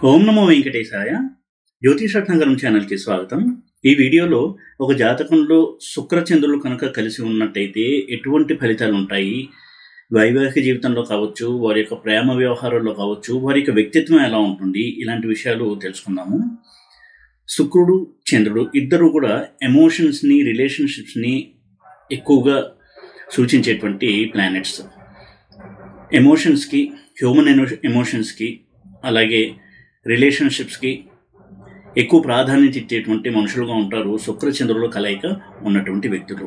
ఓం నమో వెంకటేశాయ. జ్యోతిషరత్నగరం ఛానల్కి స్వాగతం. ఈ వీడియోలో ఒక జాతకంలో శుక్రచంద్రులు కనుక కలిసి ఉన్నట్టయితే ఎటువంటి ఫలితాలు ఉంటాయి, వైవాహిక జీవితంలో కావచ్చు, వారి యొక్క ప్రేమ వ్యవహారాల్లో కావచ్చు, వారి యొక్క వ్యక్తిత్వం ఎలా ఉంటుంది, ఇలాంటి విషయాలు తెలుసుకుందాము. శుక్రుడు చంద్రుడు ఇద్దరు కూడా ఎమోషన్స్ని, రిలేషన్షిప్స్ని ఎక్కువగా సూచించేటువంటి ప్లానెట్స్. ఎమోషన్స్కి, హ్యూమన్ ఎమోషన్స్కి, అలాగే రిలేషన్షిప్స్కి ఎక్కువ ప్రాధాన్యత ఇచ్చేటువంటి మనుషులుగా ఉంటారు శుక్రచంద్రుల కలయిక ఉన్నటువంటి వ్యక్తులు.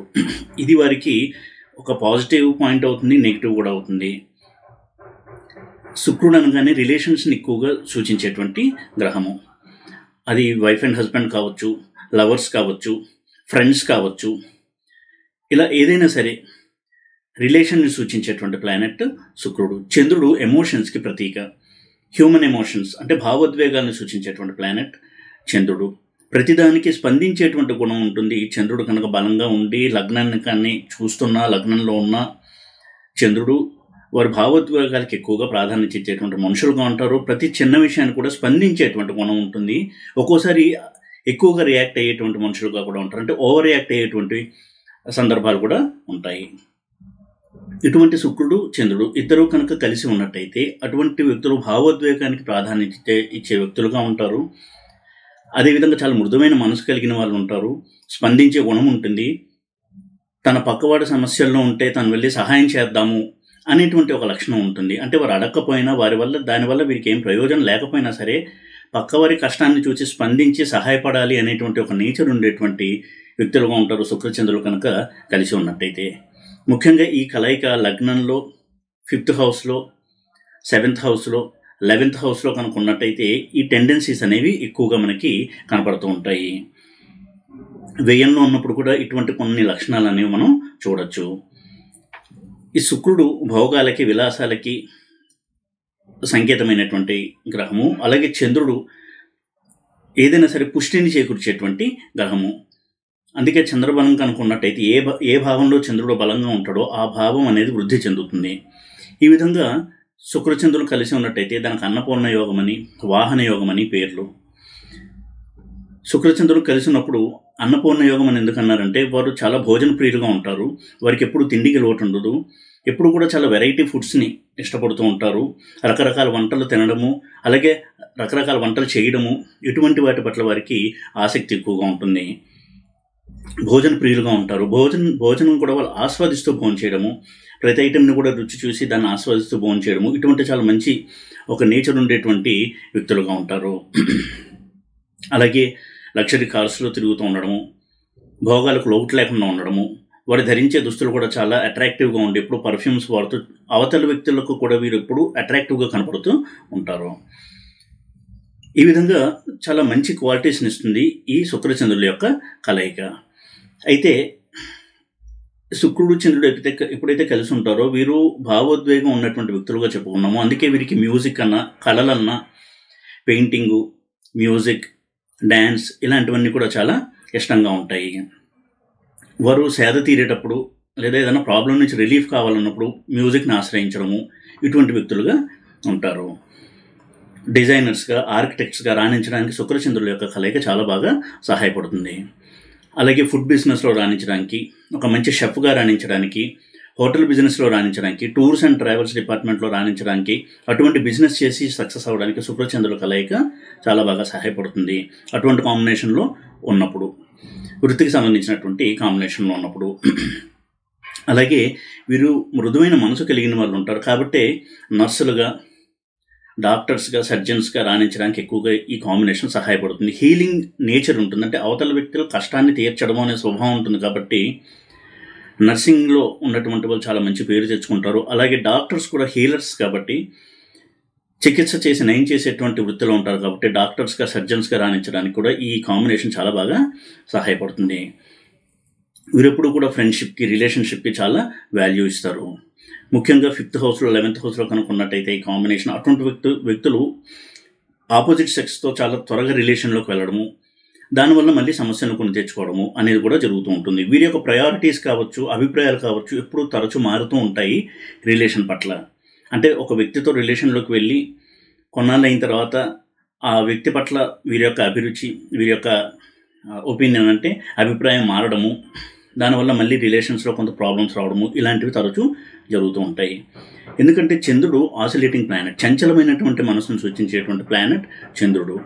ఇది వారికి ఒక పాజిటివ్ పాయింట్ అవుతుంది, నెగిటివ్ కూడా అవుతుంది. శుక్రుడు అనగానే రిలేషన్స్ని ఎక్కువగా సూచించేటువంటి గ్రహము. అది వైఫ్ అండ్ హస్బెండ్ కావచ్చు, లవర్స్ కావచ్చు, ఫ్రెండ్స్ కావచ్చు, ఇలా ఏదైనా సరే రిలేషన్ని సూచించేటువంటి ప్లానెట్ శుక్రుడు. చంద్రుడు ఎమోషన్స్కి ప్రతీక. హ్యూమన్ ఎమోషన్స్ అంటే భావోద్వేగాలను సూచించేటువంటి ప్లానెట్ చంద్రుడు. ప్రతిదానికి స్పందించేటువంటి గుణం ఉంటుంది. చంద్రుడు కనుక బలంగా ఉండి లగ్నాన్ని కానీ చూస్తున్నా, లగ్నంలో ఉన్న చంద్రుడు వారి భావోద్వేగాలకు ఎక్కువగా ప్రాధాన్యత ఇచ్చేటువంటి మనుషులుగా ఉంటారు. ప్రతి చిన్న విషయాన్ని కూడా స్పందించేటువంటి గుణం ఉంటుంది. ఒక్కోసారి ఎక్కువగా రియాక్ట్ అయ్యేటువంటి మనుషులుగా కూడా ఉంటారు. అంటే ఓవర్ రియాక్ట్ అయ్యేటువంటి సందర్భాలు కూడా ఉంటాయి. ఇటువంటి శుక్రుడు చంద్రుడు ఇద్దరు కనుక కలిసి ఉన్నట్టయితే అటువంటి వ్యక్తులు భావోద్వేగానికి ప్రాధాన్యత ఇచ్చే వ్యక్తులుగా ఉంటారు. అదేవిధంగా చాలా మృదువైన మనసు కలిగిన వాళ్ళు ఉంటారు. స్పందించే గుణం ఉంటుంది. తన పక్కవాడి సమస్యల్లో ఉంటే తను వెళ్ళి సహాయం చేద్దాము అనేటువంటి ఒక లక్షణం ఉంటుంది. అంటే వారు అడగకపోయినా, దానివల్ల వీరికి ఏం ప్రయోజనం లేకపోయినా సరే పక్కవారి కష్టాన్ని చూసి స్పందించి సహాయపడాలి అనేటువంటి ఒక నేచర్ ఉండేటువంటి వ్యక్తులుగా ఉంటారు శుక్రచంద్రులు కనుక కలిసి ఉన్నట్టయితే. ముఖ్యంగా ఈ కలయిక లగ్నంలో 5th హౌస్లో, 7th హౌస్లో, 11th హౌస్లో కనుక ఉన్నట్టయితే ఈ టెండెన్సీస్ అనేవి ఎక్కువగా మనకి కనపడుతూ ఉంటాయి. వ్యయంలో ఉన్నప్పుడు కూడా ఇటువంటి కొన్ని లక్షణాలు అనేవి మనం చూడొచ్చు. ఈ శుక్రుడు భోగాలకి, విలాసాలకి సంకేతమైనటువంటి గ్రహము. అలాగే చంద్రుడు ఏదైనా సరే పుష్టిని చేకూర్చేటువంటి గ్రహము. అందుకే చంద్రబలం కనుకున్నట్టయితే ఏ భావంలో చంద్రుడు బలంగా ఉంటాడో ఆ భావం అనేది వృద్ధి చెందుతుంది. ఈ విధంగా శుక్రచంద్రులు కలిసి ఉన్నట్టయితే దానికి అన్నపూర్ణ యోగమని, వాహన యోగమని పేర్లు. శుక్రచంద్రులు కలిసి ఉన్నప్పుడు అన్నపూర్ణ యోగం అని ఎందుకన్నారంటే వారు చాలా భోజన ప్రియులుగా ఉంటారు. వారికి ఎప్పుడు తిండికి లోటు ఉండదు. ఎప్పుడు కూడా చాలా వెరైటీ ఫుడ్స్ని ఇష్టపడుతూ ఉంటారు. రకరకాల వంటలు తినడము, అలాగే రకరకాల వంటలు చేయడము, ఇటువంటి వాటి పట్ల వారికి ఆసక్తి ఎక్కువగా ఉంటుంది. భోజన ప్రియులుగా ఉంటారు. భోజనం కూడా వాళ్ళు ఆస్వాదిస్తూ భోజనం చేయడము, ప్రతి ఐటెంని కూడా రుచి చూసి దాన్ని ఆస్వాదిస్తూ భోజనం చేయడము, ఇటువంటి చాలా మంచి ఒక నేచర్ ఉండేటువంటి వ్యక్తులుగా ఉంటారు. అలాగే లగ్జరీ కార్స్లో తిరుగుతూ ఉండడము, భోగాలకు లోటు లేకుండా ఉండడము, వారు ధరించే దుస్తులు కూడా చాలా అట్రాక్టివ్గా ఉండి ఎప్పుడు పర్ఫ్యూమ్స్ వాడుతూ అవతల వ్యక్తులకు కూడా వీరు ఎప్పుడు అట్రాక్టివ్గా కనపడుతూ ఉంటారు. ఈ విధంగా చాలా మంచి క్వాలిటీస్ని ఇస్తుంది ఈ శుక్రచంద్రుల యొక్క కలయిక. అయితే శుక్రుడు చంద్రుడు ఎప్పుడైతే కలిసి ఉంటారో వీరు భావోద్వేగం ఉన్నటువంటి వ్యక్తులుగా చెప్పుకున్నాము. అందుకే వీరికి మ్యూజిక్ అన్నా, కళలన్నా, పెయింటింగు, మ్యూజిక్, డ్యాన్స్ ఇలాంటివన్నీ కూడా చాలా ఇష్టంగా ఉంటాయి. వారు సేద తీరేటప్పుడు లేదా ఏదైనా ప్రాబ్లం నుంచి రిలీఫ్ కావాలన్నప్పుడు మ్యూజిక్ని ఆశ్రయించడము, ఇటువంటి వ్యక్తులుగా ఉంటారు. డిజైనర్స్గా, ఆర్కిటెక్ట్స్గా రాణించడానికి శుక్రచంద్రుల యొక్క కలయిక చాలా బాగా సహాయపడుతుంది. అలాగే ఫుడ్ బిజినెస్లో రాణించడానికి, ఒక మంచి షెఫ్గా రాణించడానికి, హోటల్ బిజినెస్లో రాణించడానికి, టూర్స్ అండ్ ట్రావెల్స్ డిపార్ట్మెంట్లో రాణించడానికి, అటువంటి బిజినెస్ చేసి సక్సెస్ అవ్వడానికి శుక్రచంద్రుల కలయిక చాలా బాగా సహాయపడుతుంది. అటువంటి కాంబినేషన్లో ఉన్నప్పుడు, వృత్తికి సంబంధించినటువంటి కాంబినేషన్లో ఉన్నప్పుడు. అలాగే వీరు మృదువైన మనసు కలిగిన వాళ్ళు ఉంటారు. కాబట్టి నర్సులుగా, డాక్టర్స్గా, సర్జన్స్గా రాణించడానికి ఎక్కువగా ఈ కాంబినేషన్ సహాయపడుతుంది. హీలింగ్ నేచర్ ఉంటుంది. అంటే అవతల వ్యక్తులు కష్టాన్ని తీర్చడం అనే స్వభావం ఉంటుంది. కాబట్టి నర్సింగ్లో ఉన్నటువంటి వాళ్ళు చాలా మంచి పేరు తెచ్చుకుంటారు. అలాగే డాక్టర్స్ కూడా హీలర్స్ కాబట్టి చికిత్స చేసి నయం చేసేటువంటి వృత్తిలో ఉంటారు. కాబట్టి డాక్టర్స్గా, సర్జన్స్గా రాణించడానికి కూడా ఈ కాంబినేషన్ చాలా బాగా సహాయపడుతుంది. వీరెప్పుడు కూడా ఫ్రెండ్షిప్కి, రిలేషన్షిప్కి చాలా వాల్యూ ఇస్తారు. ముఖ్యంగా 5th హౌస్లో, 11th హౌస్లో కనుక్కున్నట్టయితే ఈ కాంబినేషన్ అటువంటి వ్యక్తులు ఆపోజిట్ సెక్స్తో చాలా త్వరగా రిలేషన్లోకి వెళ్ళడము, దానివల్ల మళ్ళీ సమస్యను కొని తెచ్చుకోవడము అనేది కూడా జరుగుతూ ఉంటుంది. వీరి యొక్క ప్రయారిటీస్ కావచ్చు, అభిప్రాయాలు కావచ్చు, ఎప్పుడు తరచూ మారుతూ ఉంటాయి రిలేషన్ పట్ల. అంటే ఒక వ్యక్తితో రిలేషన్లోకి వెళ్ళి కొన్నాళ్ళు అయిన తర్వాత ఆ వ్యక్తి పట్ల వీరి యొక్క అభిరుచి, వీరి యొక్క ఒపీనియన్ అంటే అభిప్రాయం మారడము, దానివల్ల మళ్ళీ రిలేషన్స్లో కొంత ప్రాబ్లమ్స్ రావడము, ఇలాంటివి తరచూ జరుగుతూ ఉంటాయి. ఎందుకంటే చంద్రుడు ఆసిలేటింగ్ ప్లానెట్, చంచలమైనటువంటి మనసును సూచించేటువంటి ప్లానెట్ చంద్రుడు.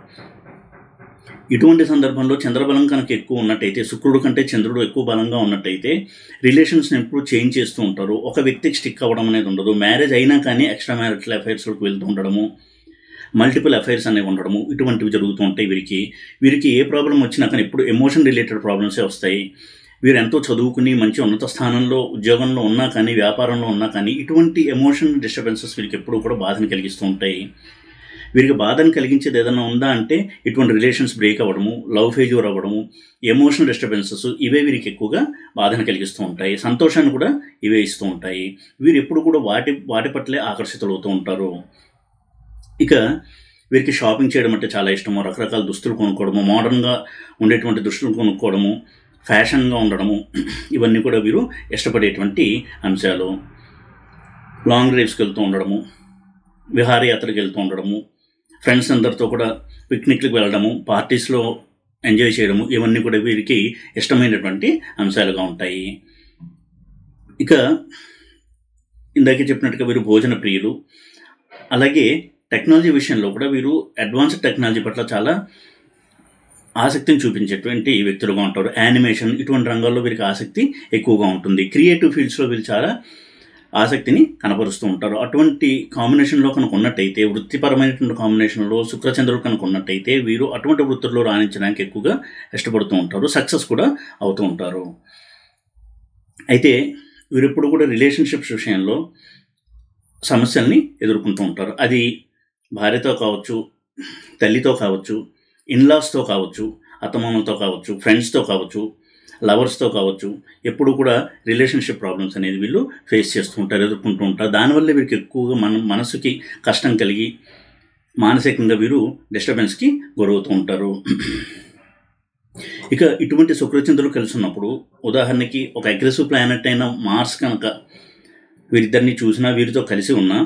ఇటువంటి సందర్భంలో చంద్రబలం కనుక ఎక్కువ ఉన్నట్టయితే, శుక్రుడు కంటే చంద్రుడు ఎక్కువ బలంగా ఉన్నట్టయితే రిలేషన్స్ని ఎప్పుడు చేంజ్ చేస్తూ ఉంటారు. ఒక వ్యక్తికి స్టిక్ అవ్వడం అనేది ఉండదు. మ్యారేజ్ అయినా కానీ ఎక్స్ట్రా మ్యారిటల్ అఫైర్స్లోకి వెళ్తూ ఉండడము, మల్టిపుల్ అఫైర్స్ అనేవి ఉండడము, ఇటువంటివి జరుగుతూ ఉంటాయి. వీరికి ఏ ప్రాబ్లం వచ్చినా కానీ ఎప్పుడు ఎమోషన్ రిలేటెడ్ ప్రాబ్లమ్సే వస్తాయి. వీరు ఎంతో చదువుకుని మంచి ఉన్నత స్థానంలో ఉద్యోగంలో ఉన్నా కానీ, వ్యాపారంలో ఉన్నా కానీ, ఇటువంటి ఎమోషన్ డిస్టర్బెన్సెస్ వీరికి ఎప్పుడు కూడా బాధను కలిగిస్తూ ఉంటాయి. వీరికి బాధను కలిగించేది ఏదైనా ఉందా అంటే ఇటువంటి రిలేషన్స్ బ్రేక్ అవ్వడము, లవ్ ఫెయిల్యూర్ అవ్వడము, ఎమోషనల్ డిస్టర్బెన్సెస్, ఇవే వీరికి ఎక్కువగా బాధను కలిగిస్తూ ఉంటాయి. సంతోషాన్ని కూడా ఇవే ఇస్తూ ఉంటాయి. వీరు ఎప్పుడు కూడా వాటి పట్లే ఆకర్షితులవుతూ ఉంటారు. ఇక వీరికి షాపింగ్ చేయడం అంటే చాలా ఇష్టము. రకరకాల దుస్తులు కొనుక్కోవడము, మోడర్న్గా ఉండేటువంటి దుస్తులు కొనుక్కోవడము, ఫ్యాషన్గా ఉండడము, ఇవన్నీ కూడా వీరు ఇష్టపడేటువంటి అంశాలు. లాంగ్ డ్రైవ్స్కి వెళ్తూ ఉండడము, విహారయాత్రకి వెళ్తూ ఉండడము, ఫ్రెండ్స్ అందరితో కూడా పిక్నిక్లకు వెళ్ళడము, పార్టీస్లో ఎంజాయ్ చేయడము, ఇవన్నీ కూడా వీరికి ఇష్టమైనటువంటి అంశాలుగా ఉంటాయి. ఇక ఇందాకే చెప్పినట్టుగా వీరు భోజన ప్రియులు. అలాగే టెక్నాలజీ విషయంలో కూడా వీరు అడ్వాన్స్డ్ టెక్నాలజీ పట్ల చాలా ఆసక్తిని చూపించేటువంటి వ్యక్తులుగా ఉంటారు. యానిమేషన్, ఇటువంటి రంగాల్లో వీరికి ఆసక్తి ఎక్కువగా ఉంటుంది. క్రియేటివ్ ఫీల్డ్స్లో వీరు చాలా ఆసక్తిని కనపరుస్తూ ఉంటారు. అటువంటి కాంబినేషన్లో కనుక ఉన్నట్టయితే, వృత్తిపరమైనటువంటి కాంబినేషన్లో శుక్రచంద్రుడు కనుక ఉన్నట్టయితే వీరు అటువంటి వృత్తుల్లో రాణించడానికి ఎక్కువగా ఇష్టపడుతూ ఉంటారు. సక్సెస్ కూడా అవుతూ ఉంటారు. అయితే వీరెప్పుడు కూడా రిలేషన్షిప్స్ విషయంలో సమస్యల్ని ఎదుర్కొంటూ ఉంటారు. అది భార్యతో కావచ్చు, తల్లితో కావచ్చు, ఇన్లాస్తో కావచ్చు, అత్తమామలతో కావచ్చు, ఫ్రెండ్స్తో కావచ్చు, లవర్స్తో కావచ్చు, ఎప్పుడు కూడా రిలేషన్షిప్ ప్రాబ్లమ్స్ అనేది వీళ్ళు ఫేస్ చేస్తూ ఉంటారు, ఎదుర్కొంటూ ఉంటారు. దానివల్ల వీరికి ఎక్కువగా మనసుకి కష్టం కలిగి మానసికంగా వీరు డిస్టర్బెన్స్కి గురవుతూ ఉంటారు. ఇక ఇటువంటి శుక్రచంద్రులు కలిసి ఉన్నప్పుడు, ఉదాహరణకి ఒక అగ్రెసివ్ ప్లానెట్ అయిన మార్స్ కనుక వీరిద్దరిని చూసినా, వీరితో కలిసి ఉన్నా,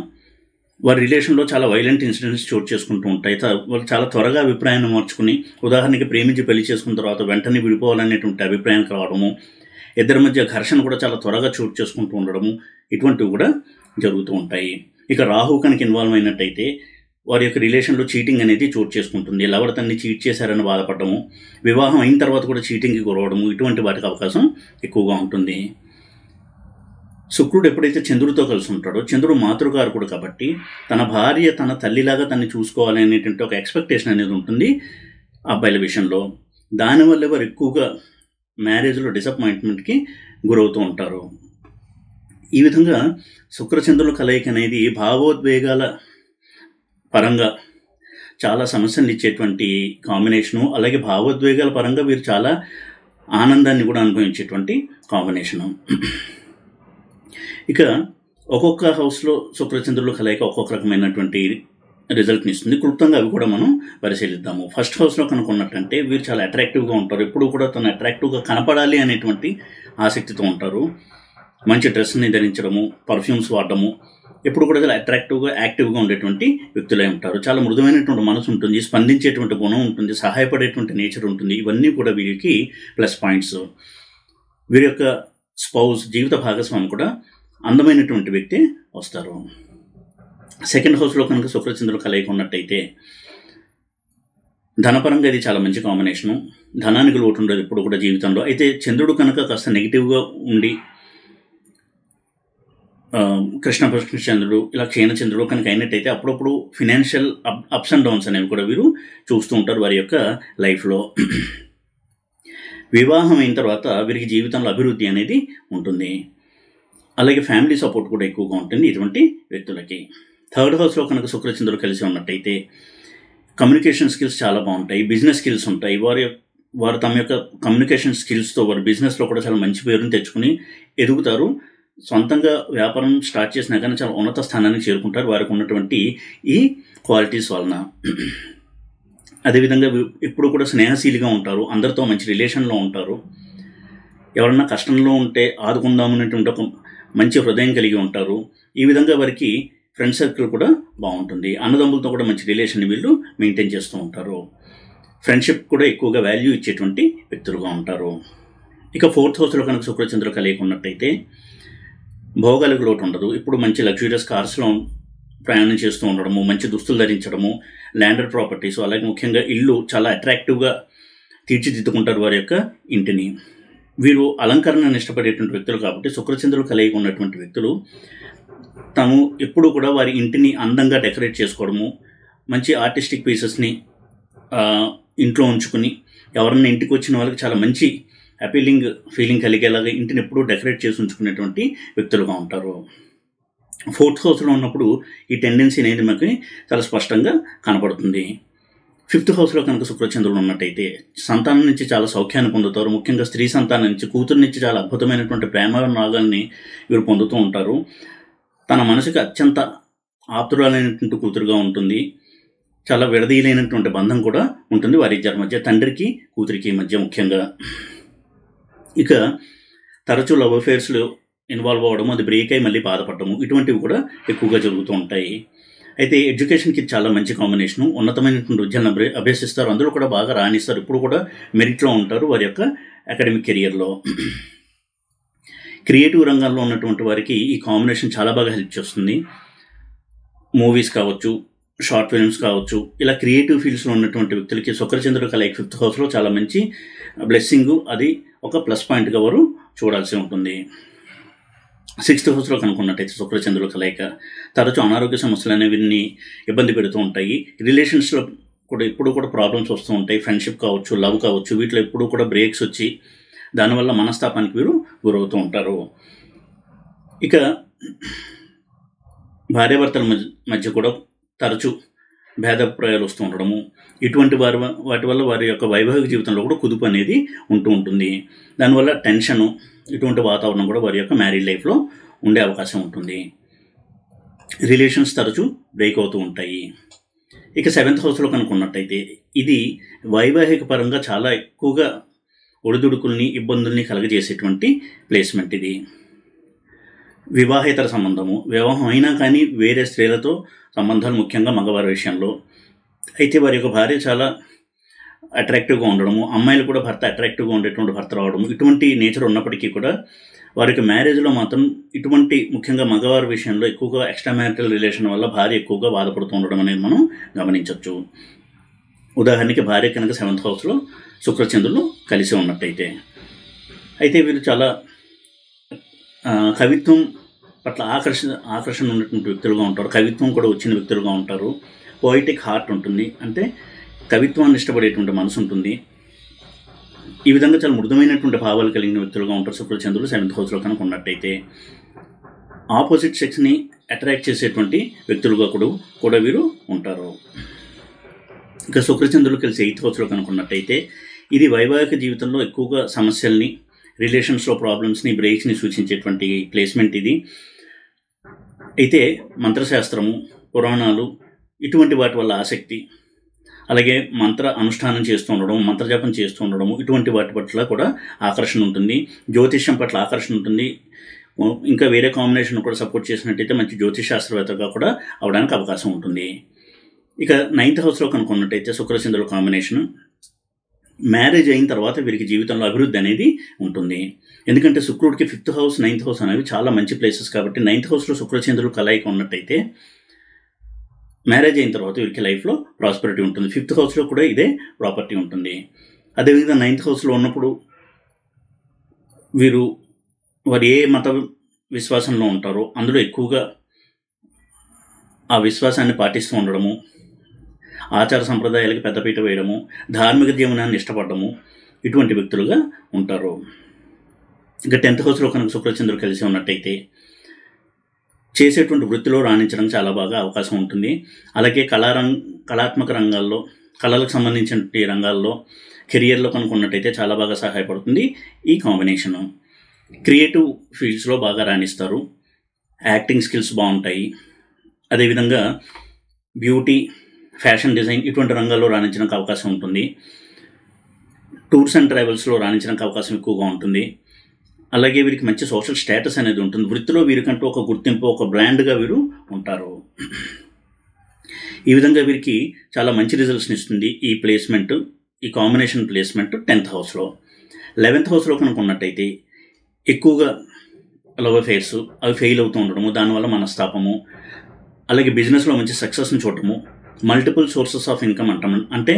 వారి రిలేషన్లో చాలా వైలెంట్ ఇన్సిడెంట్స్ చోటు చేసుకుంటూ ఉంటాయి. వాళ్ళు చాలా త్వరగా అభిప్రాయాన్ని మార్చుకుని, ఉదాహరణకి ప్రేమించి పెళ్లి చేసుకున్న తర్వాత వెంటనే విడిపోవాలనేటువంటి అభిప్రాయానికి రావడము, ఇద్దరి మధ్య ఘర్షణ కూడా చాలా త్వరగా చోటు చేసుకుంటూ ఉండడము, ఇటువంటివి కూడా జరుగుతూ ఉంటాయి. ఇక రాహు కనుక ఇన్వాల్వ్ అయినట్టయితే వారి యొక్క రిలేషన్లో చీటింగ్ అనేది చోటు చేసుకుంటుంది. లవర్ తన్ని చీట్ చేశారని బాధపడము, వివాహం అయిన తర్వాత కూడా చీటింగ్కి గురవడము, ఇటువంటి వాటికి అవకాశం ఎక్కువగా ఉంటుంది. శుక్రుడు ఎప్పుడైతే చంద్రుడితో కలిసి ఉంటాడో, చంద్రుడు మాతృకారకుడు కాబట్టి తన భార్య తన తల్లిలాగా తన్ని చూసుకోవాలి అనేటువంటి ఒక ఎక్స్పెక్టేషన్ అనేది ఉంటుంది అబ్బాయిల విషయంలో. దానివల్ల వారు ఎక్కువగా మ్యారేజ్లో డిసప్పాయింట్మెంట్కి గురవుతూ ఉంటారు. ఈ విధంగా శుక్రచంద్రుల కలయిక అనేది భావోద్వేగాల పరంగా చాలా సమస్యలు ఇచ్చేటువంటి కాంబినేషను. అలాగే భావోద్వేగాల పరంగా వీరు చాలా ఆనందాన్ని కూడా అనుభవించేటువంటి కాంబినేషను. ఇక ఒక్కొక్క హౌస్లో శుక్రచంద్రుల కలయిక ఒక్కొక్క రకమైనటువంటి రిజల్ట్ని ఇస్తుంది. క్లుప్తంగా అవి కూడా మనం పరిశీలిద్దాము. ఫస్ట్ హౌస్లో కనుక ఉన్నట్టంటే వీరు చాలా అట్రాక్టివ్గా ఉంటారు. ఎప్పుడు కూడా తను అట్రాక్టివ్గా కనపడాలి అనేటువంటి ఆసక్తితో ఉంటారు. మంచి డ్రెస్ని ధరించడము, పర్ఫ్యూమ్స్ వాడడము, ఎప్పుడు కూడా చాలా అట్రాక్టివ్గా, యాక్టివ్గా ఉండేటువంటి వ్యక్తులై ఉంటారు. చాలా మృదువైనటువంటి మనసు ఉంటుంది, స్పందించేటువంటి గుణం ఉంటుంది, సహాయపడేటువంటి నేచర్ ఉంటుంది. ఇవన్నీ కూడా వీరికి ప్లస్ పాయింట్స్. వీరి యొక్క స్పౌస్, జీవిత భాగస్వామి కూడా అందమైనటువంటి వ్యక్తి వస్తారు. సెకండ్ హౌస్లో కనుక శుక్రచంద్రుల కలయిక ఉన్నట్టయితే ధనపరంగా ఇది చాలా మంచి కాంబినేషను. ధనానికి లోటు ఉండదు ఎప్పుడు కూడా జీవితంలో. అయితే చంద్రుడు కనుక కాస్త నెగిటివ్గా ఉండి, కృష్ణపక్ష చంద్రుడు, ఇలా క్షీణచంద్రుడు కనుక అయినట్టయితే అప్పుడప్పుడు ఫినాన్షియల్ అప్స్ అండ్ డౌన్స్ అనేవి కూడా వీరు చూస్తూ ఉంటారు వారి యొక్క లైఫ్లో. వివాహం అయిన తర్వాత వీరికి జీవితంలో అభివృద్ధి అనేది ఉంటుంది. అలాగే ఫ్యామిలీ సపోర్ట్ కూడా ఎక్కువగా ఉంటుంది ఇటువంటి వ్యక్తులకి. థర్డ్ హౌస్లో కనుక శుక్రచంద్రుడు కలిసి ఉన్నట్టయితే కమ్యూనికేషన్ స్కిల్స్ చాలా బాగుంటాయి, బిజినెస్ స్కిల్స్ ఉంటాయి. వారు తమ యొక్క కమ్యూనికేషన్ స్కిల్స్తో వారి బిజినెస్లో కూడా చాలా మంచి పేరుని తెచ్చుకుని ఎదుగుతారు. సొంతంగా వ్యాపారం స్టార్ట్ చేసినా కానీ చాలా ఉన్నత స్థానానికి చేరుకుంటారు వారికి ఉన్నటువంటి ఈ క్వాలిటీస్ వలన. అదేవిధంగా ఎప్పుడు కూడా స్నేహశీలిగా ఉంటారు, అందరితో మంచి రిలేషన్లో ఉంటారు. ఎవరన్నా కష్టంలో ఉంటే ఆదుకుందామనేటువంటి ఒక మంచి హృదయం కలిగి ఉంటారు. ఈ విధంగా వారికి ఫ్రెండ్ సర్కిల్ కూడా బాగుంటుంది. అన్నదమ్ములతో కూడా మంచి రిలేషన్ వీళ్ళు మెయింటైన్ చేస్తూ ఉంటారు. ఫ్రెండ్షిప్ కూడా ఎక్కువగా వాల్యూ ఇచ్చేటువంటి వ్యక్తులుగా ఉంటారు. ఇక 4th హౌస్లో కనుక శుక్రచంద్రులు కలిగి ఉన్నట్టయితే భోగాలకు లోటు ఉండదు. ఇప్పుడు మంచి లగ్జూరియస్ కార్స్లో ప్రయాణం చేస్తూ ఉండడము, మంచి దుస్తులు ధరించడము, ల్యాండెడ్ ప్రాపర్టీస్, అలాగే ముఖ్యంగా ఇల్లు చాలా అట్రాక్టివ్గా తీర్చిదిద్దుకుంటారు వారి యొక్క ఇంటిని. వీరు అలంకరణను ఇష్టపడేటువంటి వ్యక్తులు కాబట్టి శుక్రచంద్రులు కలిగి ఉన్నటువంటి వ్యక్తులు తాము ఎప్పుడు కూడా వారి ఇంటిని అందంగా డెకరేట్ చేసుకోవడము, మంచి ఆర్టిస్టిక్ పీసెస్ని ఇంట్లో ఉంచుకుని ఎవరన్నా ఇంటికి వచ్చిన వాళ్ళకి చాలా మంచి అపీలింగ్ ఫీలింగ్ కలిగేలాగా ఇంటిని ఎప్పుడూ డెకరేట్ చేసి ఉంచుకునేటువంటి వ్యక్తులుగా ఉంటారు. 4th హౌస్లో ఉన్నప్పుడు ఈ టెండెన్సీ అనేది మనకి చాలా స్పష్టంగా కనపడుతుంది. 5th హౌస్లో కనుక శుక్రచంద్రులు ఉన్నట్టయితే సంతానం నుంచి చాలా సౌఖ్యాన్ని పొందుతారు. ముఖ్యంగా స్త్రీ సంతానం నుంచి, కూతురు నుంచి చాలా అద్భుతమైనటువంటి ప్రేమ నాగాల్ని వీరు పొందుతూ ఉంటారు. తన మనసుకి అత్యంత ఆప్తురాలైనటువంటి కూతురుగా ఉంటుంది. చాలా విడదీయలేనటువంటి బంధం కూడా ఉంటుంది వారిద్దరి మధ్య, తండ్రికి కూతురికి మధ్య ముఖ్యంగా. ఇక తరచూ లవ్ అఫేర్స్లో ఇన్వాల్వ్ అవ్వడము, అది బ్రేక్ అయి మళ్ళీ బాధపడము, ఇటువంటివి కూడా ఎక్కువగా జరుగుతూ ఉంటాయి. అయితే ఎడ్యుకేషన్కి చాలా మంచి కాంబినేషను. ఉన్నతమైనటువంటి విద్యను అభ్యసిస్తారు, అందులో కూడా బాగా రాణిస్తారు, ఇప్పుడు కూడా మెరిట్లో ఉంటారు వారి యొక్క అకాడమిక్ కెరియర్లో. క్రియేటివ్ రంగంలో ఉన్నటువంటి వారికి ఈ కాంబినేషన్ చాలా బాగా హెల్ప్ చేస్తుంది. మూవీస్ కావచ్చు, షార్ట్ ఫిల్మ్స్ కావచ్చు, ఇలా క్రియేటివ్ ఫీల్డ్స్లో ఉన్నటువంటి వ్యక్తులకి శుక్రచంద్రుడు కలయిక 5th హౌస్లో చాలా మంచి బ్లెస్సింగు, అది ఒక ప్లస్ పాయింట్గా వారు చూడాల్సి ఉంటుంది. 6th హౌస్లో కనుక్కున్నట్టయితే శుక్రచంద్రుల కలయిక తరచూ అనారోగ్య సమస్యలు అనేవి ఇబ్బంది పెడుతూ ఉంటాయి. రిలేషన్స్లో కూడా ఎప్పుడూ కూడా ప్రాబ్లమ్స్ వస్తూ ఉంటాయి. ఫ్రెండ్షిప్ కావచ్చు, లవ్ కావచ్చు, వీటిలో ఎప్పుడూ కూడా బ్రేక్స్ వచ్చి దానివల్ల మనస్తాపానికి వీరు గురవుతూ ఉంటారు. ఇక భార్యాభర్తల మధ్య కూడా తరచూ భేదాభిప్రాయాలు వస్తూ ఉండడము, ఇటువంటి వాటి వల్ల వారి యొక్క వైవాహిక జీవితంలో కూడా కుదుపు అనేది ఉంటూ ఉంటుంది. దానివల్ల టెన్షను, ఇటువంటి వాతావరణం కూడా వారి యొక్క మ్యారీడ్ లైఫ్లో ఉండే అవకాశం ఉంటుంది. రిలేషన్స్ తరచూ బ్రేక్ అవుతూ ఉంటాయి. ఇక 7th హౌస్లో కనుక్కున్నట్టయితే ఇది వైవాహిక పరంగా చాలా ఎక్కువగా ఒడిదుడుకుల్ని, ఇబ్బందుల్ని కలగజేసేటువంటి ప్లేస్మెంట్ ఇది. వివాహేతర సంబంధము, వివాహం అయినా కానీ వేరే స్త్రీలతో సంబంధాలు, ముఖ్యంగా మగవారి విషయంలో. అయితే వారి యొక్క భార్య చాలా అట్రాక్టివ్గా ఉండడము, అమ్మాయిలు కూడా భర్త అట్రాక్టివ్గా ఉండేటువంటి భర్త రావడము, ఇటువంటి నేచర్ ఉన్నప్పటికీ కూడా వారికి మ్యారేజ్లో మాత్రం ఇటువంటి ముఖ్యంగా మగవారి విషయంలో ఎక్కువగా ఎక్స్ట్రా మ్యారిటల్ రిలేషన్ వల్ల భార్య ఎక్కువగా బాధపడుతూ ఉండడం అనేది మనం గమనించవచ్చు. ఉదాహరణకి భార్య కనుక 7th హౌస్లో శుక్రచంద్రులు కలిసి ఉన్నట్టయితే, అయితే వీరు చాలా కవిత్వం పట్ల ఆకర్షణ ఉన్నటువంటి వ్యక్తులుగా ఉంటారు. కవిత్వం కూడా వచ్చిన వ్యక్తులుగా ఉంటారు. పోయిటిక్ హార్ట్ ఉంటుంది, అంటే కవిత్వాన్ని ఇష్టపడేటువంటి మనసు ఉంటుంది. ఈ విధంగా చాలా మృదుమైనటువంటి భావాలు కలిగిన వ్యక్తులుగా ఉంటారు శుక్రచంద్రులు 7th హౌస్లో కనుక ఉన్నట్టయితే. ఆపోజిట్ సెక్స్ని అట్రాక్ట్ చేసేటువంటి వ్యక్తులుగా కూడా వీరు ఉంటారు. ఇక శుక్రచంద్రులు కలిసి 8th హౌస్లో కనుక్కున్నట్టయితే ఇది వైవాహిక జీవితంలో ఎక్కువగా సమస్యల్ని, రిలేషన్స్లో ప్రాబ్లమ్స్ని, బ్రేక్స్ని సూచించేటువంటి ప్లేస్మెంట్ ఇది. అయితే మంత్రశాస్త్రము, పురాణాలు, ఇటువంటి వాటి వల్ల ఆసక్తి, అలాగే మంత్ర అనుష్ఠానం చేస్తూ ఉండడం, మంత్రజపం చేస్తూ ఉండడము, ఇటువంటి వాటి పట్ల కూడా ఆకర్షణ ఉంటుంది. జ్యోతిష్యం పట్ల ఆకర్షణ ఉంటుంది. ఇంకా వేరే కాంబినేషన్ కూడా సపోర్ట్ చేసినట్టయితే మంచి జ్యోతిష్ శాస్త్రవేత్తగా కూడా అవడానికి అవకాశం ఉంటుంది. ఇక 9th హౌస్లో కనుక్కున్నట్టయితే శుక్రచంద్రుల కాంబినేషన్ మ్యారేజ్ అయిన తర్వాత వీరికి జీవితంలో అభివృద్ధి అనేది ఉంటుంది. ఎందుకంటే శుక్రుడికి 5th హౌస్, 9th హౌస్ అనేవి చాలా మంచి ప్లేసెస్ కాబట్టి 9th హౌస్లో శుక్రచంద్రులు కలయిక ఉన్నట్టయితే మ్యారేజ్ అయిన తర్వాత వీరికి లైఫ్లో ప్రాస్పరిటీ ఉంటుంది. 5th హౌస్లో కూడా ఇదే ప్రాపర్టీ ఉంటుంది. అదేవిధంగా 9th హౌస్లో ఉన్నప్పుడు వారు ఏ మత విశ్వాసంలో ఉంటారో అందులో ఎక్కువగా ఆ విశ్వాసాన్ని పాటిస్తూ ఉండడము, ఆచార సంప్రదాయాలకు పెద్దపీట వేయడము, ధార్మిక జీవనాన్ని ఇష్టపడము, ఇటువంటి వ్యక్తులుగా ఉంటారు. ఇక 10th హౌస్లో కనుక శుక్రచంద్రులు కలిసి ఉన్నట్టయితే చేసేటువంటి వృత్తిలో రాణించడానికి చాలా బాగా అవకాశం ఉంటుంది. అలాగే కళాత్మక రంగాల్లో, కళలకు సంబంధించిన రంగాల్లో కెరియర్లో కనుక్కున్నట్టయితే చాలా బాగా సహాయపడుతుంది ఈ కాంబినేషను. క్రియేటివ్ ఫీల్డ్స్లో బాగా రాణిస్తారు. యాక్టింగ్ స్కిల్స్ బాగుంటాయి. అదేవిధంగా బ్యూటీ, ఫ్యాషన్ డిజైన్, ఇటువంటి రంగాల్లో రాణించడానికి అవకాశం ఉంటుంది. టూర్స్ అండ్ ట్రావెల్స్లో రాణించడానికి అవకాశం ఎక్కువగా ఉంటుంది. అలాగే వీరికి మంచి సోషల్ స్టేటస్ అనేది ఉంటుంది. వృత్తిలో వీరికంటూ ఒక గుర్తింపు, ఒక బ్రాండ్గా వీరు ఉంటారు. ఈ విధంగా వీరికి చాలా మంచి రిజల్ట్స్ని ఇస్తుంది ఈ ప్లేస్మెంట్, ఈ కాంబినేషన్ ప్లేస్మెంట్ 10th హౌస్లో. 11th హౌస్లో కనుక ఉన్నట్టయితే ఎక్కువగా లవ్ అఫైర్స్ అవి ఫెయిల్ అవుతూ ఉండడము, దానివల్ల మనస్తాపము, అలాగే బిజినెస్లో మంచి సక్సెస్ని చూడటము, మల్టిపుల్ సోర్సెస్ ఆఫ్ ఇన్కమ్ అంటాము, అంటే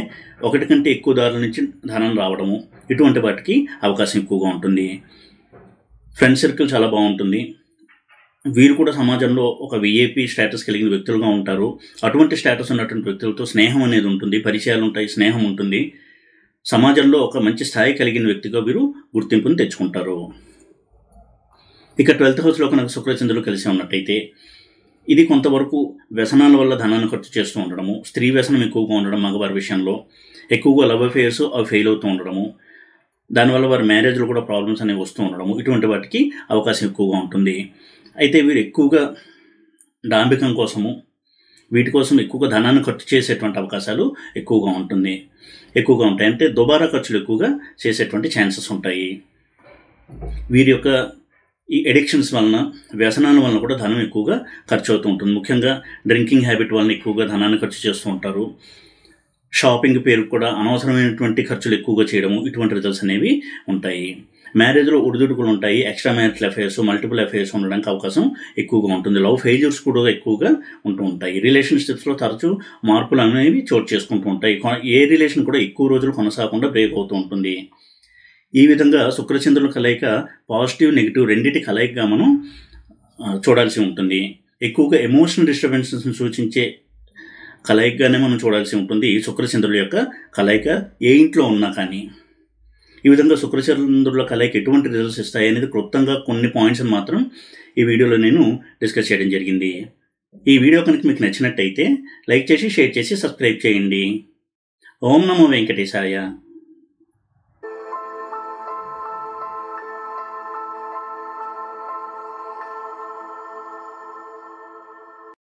ఒకటి కంటే ఎక్కువ దారుల నుంచి ధనం రావడము, ఇటువంటి వాటికి అవకాశం ఎక్కువగా ఉంటుంది. ఫ్రెండ్ సర్కిల్ చాలా బాగుంటుంది. వీరు కూడా సమాజంలో ఒక విఐపి స్టేటస్ కలిగిన వ్యక్తులుగా ఉంటారు. అటువంటి స్టేటస్ ఉన్నటువంటి వ్యక్తులతో స్నేహం అనేది ఉంటుంది, పరిచయాలు ఉంటాయి, స్నేహం ఉంటుంది. సమాజంలో ఒక మంచి స్థాయి కలిగిన వ్యక్తిగా వీరు గుర్తింపుని తెచ్చుకుంటారు. ఇక 12th హౌస్లో కనుక శుక్రచంద్రులు కలిసి ఉన్నట్టయితే ఇది కొంతవరకు వ్యసనాల వల్ల ధనాన్ని ఖర్చు చేస్తూ ఉండడము, స్త్రీ వ్యసనం ఎక్కువగా ఉండడం, మగవారి విషయంలో ఎక్కువగా లవ్ అఫేర్స్ అవి ఫెయిల్ అవుతూ ఉండడము, దానివల్ల వారి మ్యారేజ్లో కూడా ప్రాబ్లమ్స్ అనేవి వస్తూ ఉండడము, ఇటువంటి వాటికి అవకాశం ఎక్కువగా ఉంటుంది. అయితే వీరు ఎక్కువగా డాంబికం కోసము వీటి కోసం ఎక్కువగా ధనాన్ని ఖర్చు చేసేటువంటి అవకాశాలు ఎక్కువగా ఉంటాయి. అంటే దుబారా ఖర్చులు ఎక్కువగా చేసేటువంటి ఛాన్సెస్ ఉంటాయి. వీరి యొక్క ఈ ఎడిక్షన్స్ వలన, వ్యసనాల వలన కూడా ధనం ఎక్కువగా ఖర్చు అవుతూ ఉంటుంది. ముఖ్యంగా డ్రింకింగ్ హ్యాబిట్ వలన ఎక్కువగా ధనాన్ని ఖర్చు చేస్తూ ఉంటారు. షాపింగ్ పేరు కూడా అనవసరమైనటువంటి ఖర్చులు ఎక్కువగా చేయడము, ఇటువంటి రిజల్ట్స్ అనేవి ఉంటాయి. మ్యారేజ్లో ఒడిదుడుకులు ఉంటాయి, extra marital affairs, multiple affairs ఉండడానికి అవకాశం ఎక్కువగా ఉంటుంది. లవ్ ఫెయిల్యూర్స్ కూడా ఎక్కువగా ఉంటూ ఉంటాయి. రిలేషన్షిప్స్లో తరచూ మార్పులు అనేవి చోటు చేసుకుంటూ ఉంటాయి. ఏ రిలేషన్ కూడా ఎక్కువ రోజులు కొనసాగకుండా బ్రేక్ అవుతూ ఉంటుంది. ఈ విధంగా శుక్రచంద్రుల కలయిక పాజిటివ్, నెగిటివ్ రెండింటి కలయికగా మనం చూడాల్సి ఉంటుంది. ఎక్కువగా ఎమోషనల్ డిస్టర్బెన్సెస్ని సూచించే కలయికగానే మనం చూడాల్సి ఉంటుంది శుక్రచంద్రుల యొక్క కలయిక ఏ ఇంట్లో ఉన్నా కానీ. ఈ విధంగా శుక్రచంద్రుల కలయిక ఎటువంటి రిజల్ట్స్ ఇస్తాయి అనేది క్లుప్తంగా కొన్ని పాయింట్స్ని మాత్రం ఈ వీడియోలో నేను డిస్కస్ చేయడం జరిగింది. ఈ వీడియో కనుక మీకు నచ్చినట్టయితే లైక్ చేసి, షేర్ చేసి, సబ్స్క్రైబ్ చేయండి. ఓం నమో వెంకటేశాయ.